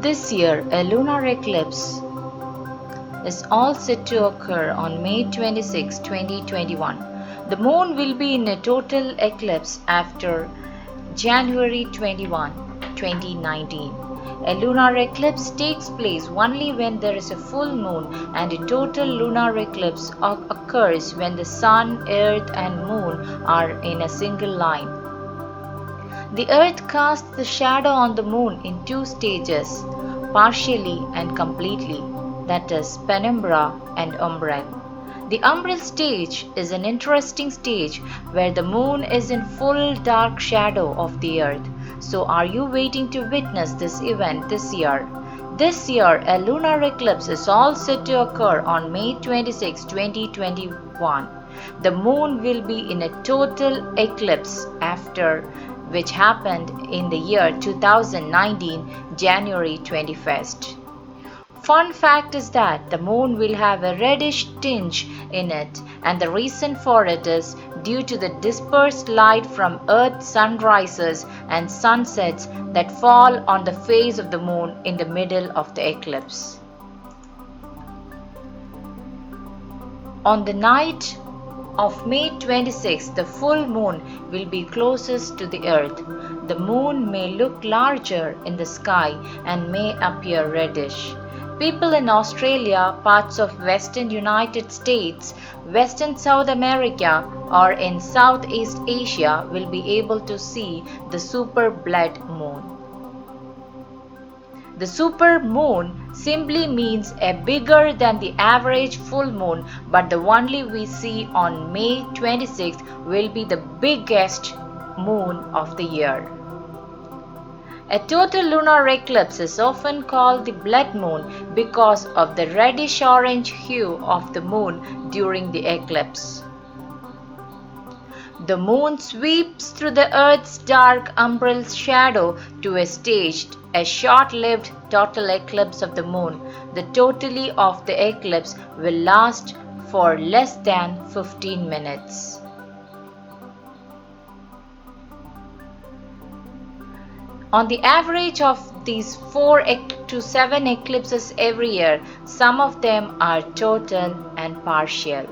This year, a lunar eclipse is all set to occur on May 26, 2021. The moon will be in a total eclipse after January 21, 2019. A lunar eclipse takes place only when there is a full moon, and a total lunar eclipse occurs when the sun, earth, and moon are in a single line. The earth casts the shadow on the moon in two stages, partially and completely, that is, penumbra and umbral. The umbral stage is an interesting stage where the moon is in full dark shadow of the earth. So, are you waiting to witness this event this year? This year, a lunar eclipse is all set to occur on May 26, 2021. The moon will be in a total eclipse after which happened in the year 2019, January 21st. Fun fact is that the moon will have a reddish tinge in it, and the reason for it is due to the dispersed light from Earth's sunrises and sunsets that fall on the face of the moon in the middle of the eclipse. On the night of May 26, the full moon will be closest to the earth. The moon may look larger in the sky and may appear reddish. People in Australia, parts of western United States, western South America, or in Southeast Asia will be able to see the super blood moon. The super moon simply means a bigger than the average full moon, but the only we see on May 26th will be the biggest moon of the year. A total lunar eclipse is often called the blood moon because of the reddish-orange hue of the moon during the eclipse. The moon sweeps through the Earth's dark umbral shadow to a short-lived total eclipse of the moon. The totality of the eclipse will last for less than 15 minutes. On the average of these 4 to 7 eclipses every year, some of them are total and partial.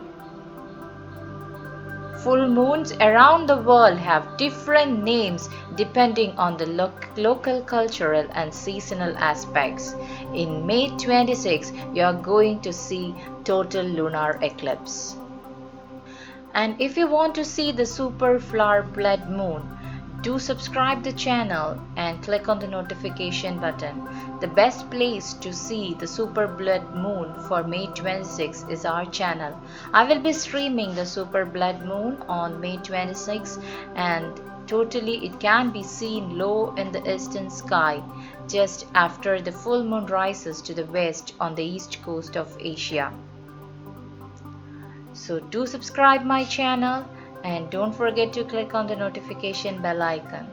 Full moons around the world have different names depending on the local cultural and seasonal aspects. In May 26, you are going to see total lunar eclipse. And if you want to see the super flower blood moon, do subscribe the channel and click on the notification button. The best place to see the super blood moon for May 26 is our channel. I will be streaming the super blood moon on May 26, and totally it can be seen low in the eastern sky just after the full moon rises to the west on the east coast of Asia. So do subscribe my channel and don't forget to click on the notification bell icon.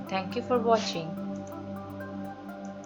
Thank you for watching.